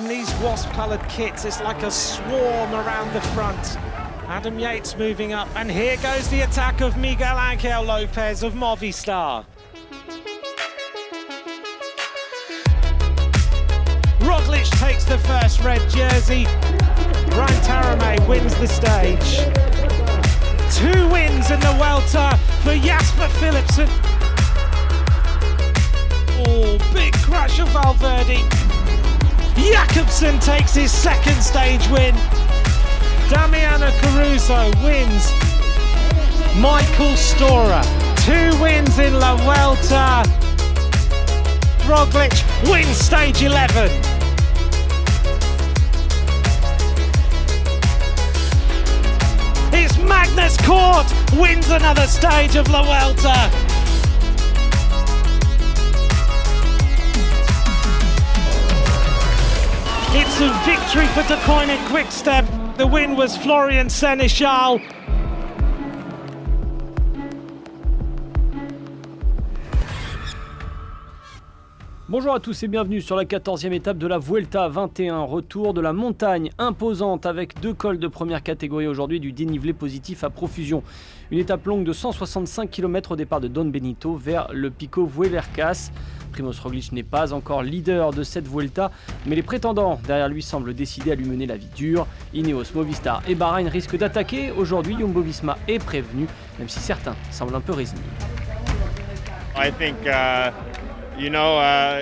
in these wasp-coloured kits. It's like a swarm around the front. Adam Yates moving up, and here goes the attack of Miguel Angel Lopez of Movistar. Roglic takes the first red jersey. Brian Tarame wins the stage. 2 wins in the Vuelta for Jasper Philipsen. Oh, big crash of Valverde. Jakobsen takes his second stage win. Damiano Caruso wins. Michael Storer, 2 wins in La Vuelta. Roglic wins stage 11. It's Magnus Cort wins another stage of La Vuelta. It's a victory for Deceuninck Quick-Step. The win was Florian Sénéchal. Bonjour à tous et bienvenue sur la 14e étape de la Vuelta 21. Retour de la montagne imposante avec 2 cols de première catégorie aujourd'hui, du dénivelé positif à profusion. Une étape longue de 165 km au départ de Don Benito vers le Pico Vuellercas. Primoz Roglic n'est pas encore leader de cette Vuelta, mais les prétendants derrière lui semblent décidés à lui mener la vie dure. Ineos, Movistar et Bahreïn risquent d'attaquer. Aujourd'hui, Jumbo-Visma est prévenu, même si certains semblent un peu résignés.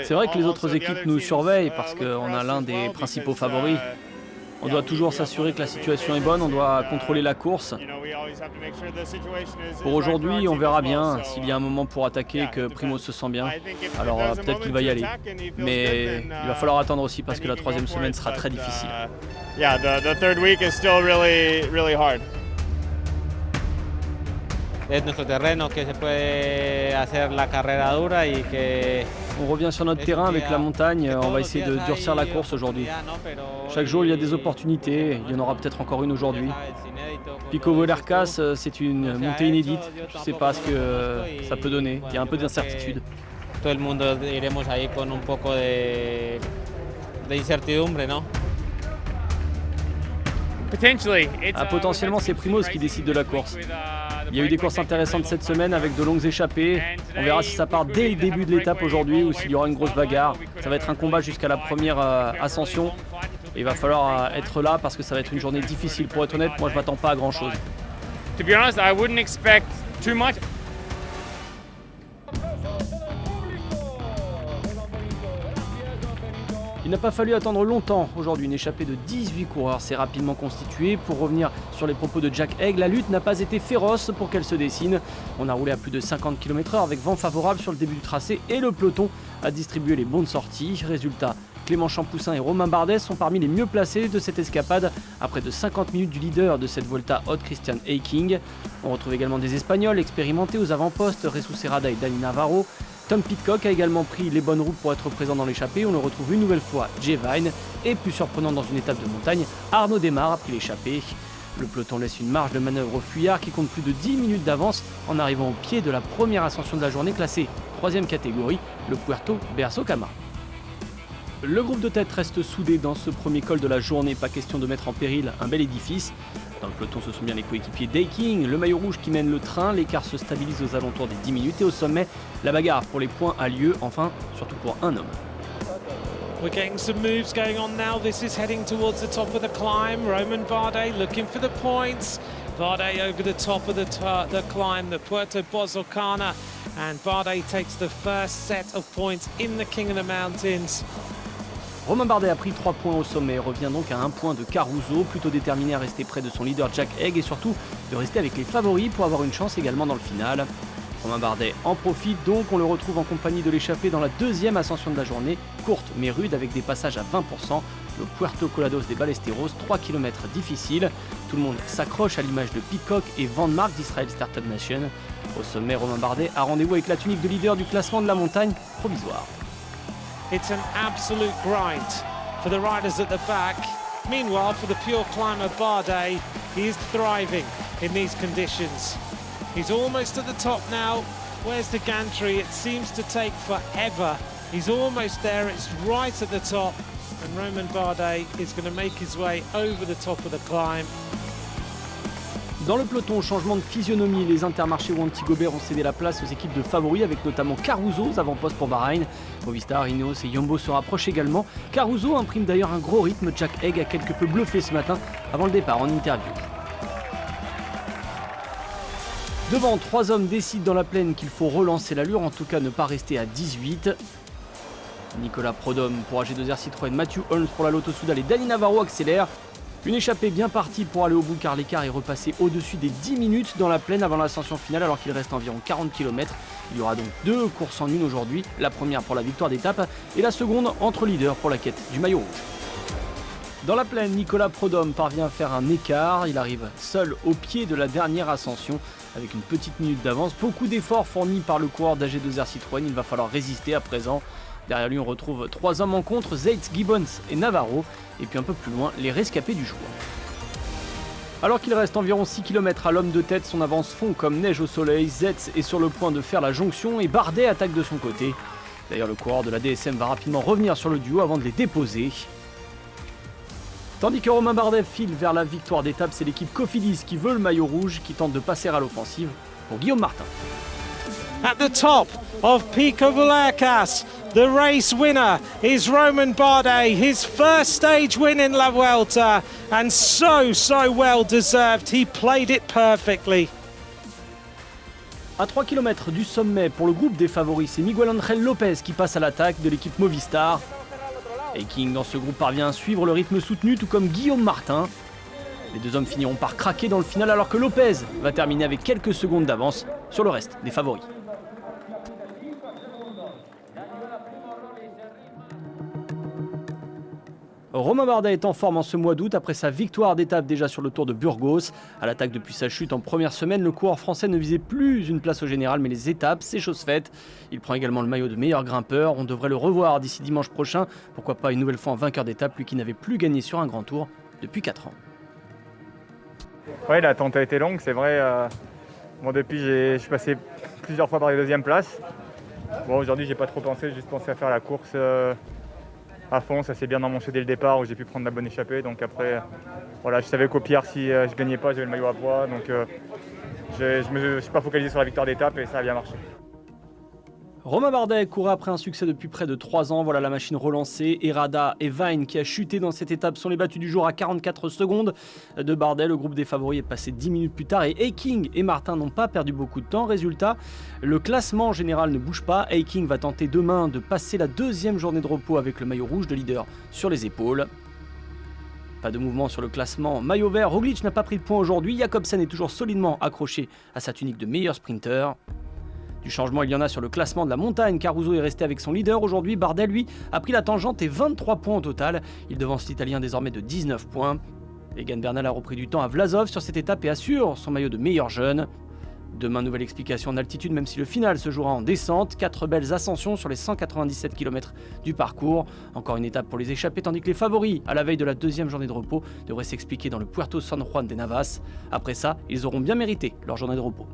C'est vrai que les autres équipes nous surveillent parce qu'on a l'un des principaux favoris. On doit toujours s'assurer que la situation est bonne, on doit contrôler la course. Pour aujourd'hui, on verra bien s'il y a un moment pour attaquer et que Primoz se sent bien. Alors peut-être qu'il va y aller. Mais il va falloir attendre aussi parce que la 3e semaine sera très difficile. Es nuestro terreno que se puede hacer la carrera dura y que on revient sur notre terrain avec la montagne, on va essayer de durcir la course aujourd'hui. Chaque jour il y a des opportunités, il y en aura peut-être encore une aujourd'hui. Pico Vuellercas, c'est une montée inédite, je ne sais pas ce que ça peut donner, il y a un peu d'incertitude. Todo el mundo iremos ahí con un poco de incertidumbre, ¿no? Potentiellement c'est Primoz qui décide de la course. Il y a eu des courses intéressantes cette semaine avec de longues échappées. On verra si ça part dès le début de l'étape aujourd'hui ou s'il y aura une grosse bagarre. Ça va être un combat jusqu'à la première ascension. Et il va falloir être là parce que ça va être une journée difficile. Pour être honnête, moi je m'attends pas à grand chose. To be honest, I wouldn't expect too much. Il n'a pas fallu attendre longtemps aujourd'hui, une échappée de 18 coureurs s'est rapidement constituée. Pour revenir sur les propos de Jack Haig, la lutte n'a pas été féroce pour qu'elle se dessine. On a roulé à plus de 50 km/h avec vent favorable sur le début du tracé et le peloton a distribué les bons de sortie. Résultat, Clément Champoussin et Romain Bardet sont parmi les mieux placés de cette escapade à près de 50 minutes du leader de cette Volta, Odd Christian Eiking. On retrouve également des Espagnols expérimentés aux avant-postes, Jesus Serrada et Dani Navarro. Tom Pidcock a également pris les bonnes routes pour être présent dans l'échappée. On le retrouve une nouvelle fois, Jay Vine. Et plus surprenant dans une étape de montagne, Arnaud Démare a pris l'échappée. Le peloton laisse une marge de manœuvre au fuyard qui compte plus de 10 minutes d'avance en arrivant au pied de la première ascension de la journée classée 3e catégorie, le Puerto Berzocama. Le groupe de tête reste soudé dans ce premier col de la journée, pas question de mettre en péril un bel édifice. Dans le peloton, ce sont bien les coéquipiers d'Eiking, le maillot rouge qui mène le train, l'écart se stabilise aux alentours des 10 minutes et au sommet, la bagarre pour les points a lieu, enfin, surtout pour un homme. We're getting some moves going on now. This is heading towards the top of the climb. Roman Bardet looking for the points. Bardet over the top of the climb, the Puerto Berzocama, and Bardet takes the first set of points in the King of the Mountains. Romain Bardet a pris 3 points au sommet et revient donc à 1 point de Caruso, plutôt déterminé à rester près de son leader Jack Haig et surtout de rester avec les favoris pour avoir une chance également dans le final. Romain Bardet en profite donc, on le retrouve en compagnie de l'échappée dans la 2e ascension de la journée, courte mais rude avec des passages à 20%, le Puerto Colados des Ballesteros, 3 km difficiles. Tout le monde s'accroche à l'image de Pidcock et Van Mark d'Israel Startup Nation. Au sommet, Romain Bardet a rendez-vous avec la tunique de leader du classement de la montagne provisoire. It's an absolute grind for the riders at the back. Meanwhile, for the pure climber Bardet, he is thriving in these conditions. He's almost at the top now. Where's the gantry? It seems to take forever. He's almost there, it's right at the top. and Romain Bardet is going to make his way over the top of the climb. Dans le peloton, changement de physionomie, les Intermarché ou Antigobert ont cédé la place aux équipes de favoris avec notamment Caruso aux avant-postes pour Bahreïn. Movistar, Ineos et Jumbo se rapprochent également. Caruso imprime d'ailleurs un gros rythme, Jack Haig a quelque peu bluffé ce matin avant le départ en interview. Devant, 3 hommes décident dans la plaine qu'il faut relancer l'allure, en tout cas ne pas rester à 18. Nicolas Prodhomme pour AG2R Citroën, Matthew Holmes pour la Lotto Soudal et Dani Navarro accélère. Une échappée bien partie pour aller au bout car l'écart est repassé au-dessus des 10 minutes dans la plaine avant l'ascension finale alors qu'il reste environ 40 km. Il y aura donc 2 courses en une aujourd'hui, la première pour la victoire d'étape et la seconde entre leaders pour la quête du maillot rouge. Dans la plaine, Nicolas Prodhomme parvient à faire un écart, il arrive seul au pied de la dernière ascension avec une petite minute d'avance. Beaucoup d'efforts fournis par le coureur d'AG2R Citroën, il va falloir résister à présent. Derrière lui, on retrouve 3 hommes en contre, Zeitz, Gibbons et Navarro. Et puis un peu plus loin, les rescapés du jour. Alors qu'il reste environ 6 km à l'homme de tête, son avance fond comme neige au soleil. Zeitz est sur le point de faire la jonction et Bardet attaque de son côté. D'ailleurs, le coureur de la DSM va rapidement revenir sur le duo avant de les déposer. Tandis que Romain Bardet file vers la victoire d'étape, c'est l'équipe Cofidis qui veut le maillot rouge, qui tente de passer à l'offensive pour Guillaume Martin. At the top of Pico Vallecas, the race winner is Romain Bardet, his first stage win in La Vuelta, and so well deserved. He played it perfectly. À 3 km du sommet pour le groupe des favoris, c'est Miguel Ángel López qui passe à l'attaque de l'équipe Movistar. Haig dans ce groupe parvient à suivre le rythme soutenu tout comme Guillaume Martin. Les 2 hommes finiront par craquer dans le final alors que López va terminer avec quelques secondes d'avance sur le reste des favoris. Romain Bardet est en forme en ce mois d'août après sa victoire d'étape déjà sur le Tour de Burgos. À l'attaque depuis sa chute en première semaine, le coureur français ne visait plus une place au général mais les étapes, c'est chose faite. Il prend également le maillot de meilleur grimpeur, on devrait le revoir d'ici dimanche prochain. Pourquoi pas une nouvelle fois en vainqueur d'étape, lui qui n'avait plus gagné sur un grand tour depuis 4 ans. Oui, l'attente a été longue, c'est vrai. Depuis, je suis passé plusieurs fois par les 2e places. Aujourd'hui, j'ai pas trop pensé, j'ai juste pensé à faire la course à fond. Ça s'est bien emmanché dès le départ où j'ai pu prendre la bonne échappée. Donc après, je savais qu'au pire, si je gagnais pas, j'avais le maillot à poids. Donc je me suis pas focalisé sur la victoire d'étape et ça a bien marché. Romain Bardet courait après un succès depuis près de 3 ans, voilà la machine relancée. Errada et Vine qui a chuté dans cette étape sont les battus du jour à 44 secondes de Bardet. Le groupe des favoris est passé 10 minutes plus tard et Haig et Martin n'ont pas perdu beaucoup de temps. Résultat, le classement général ne bouge pas. Haig va tenter demain de passer la 2e journée de repos avec le maillot rouge de leader sur les épaules. Pas de mouvement sur le classement maillot vert, Roglic n'a pas pris de points aujourd'hui. Jakobsen est toujours solidement accroché à sa tunique de meilleur sprinter. Du changement, il y en a sur le classement de la montagne. Caruso est resté avec son leader aujourd'hui. Bardet, lui, a pris la tangente et 23 points au total. Il devance l'Italien désormais de 19 points. Egan Bernal a repris du temps à Vlasov sur cette étape et assure son maillot de meilleur jeune. Demain, nouvelle explication en altitude, même si le final se jouera en descente. 4 belles ascensions sur les 197 km du parcours. Encore une étape pour les échappés, tandis que les favoris, à la veille de la 2e journée de repos, devraient s'expliquer dans le Puerto San Juan de Navas. Après ça, ils auront bien mérité leur journée de repos.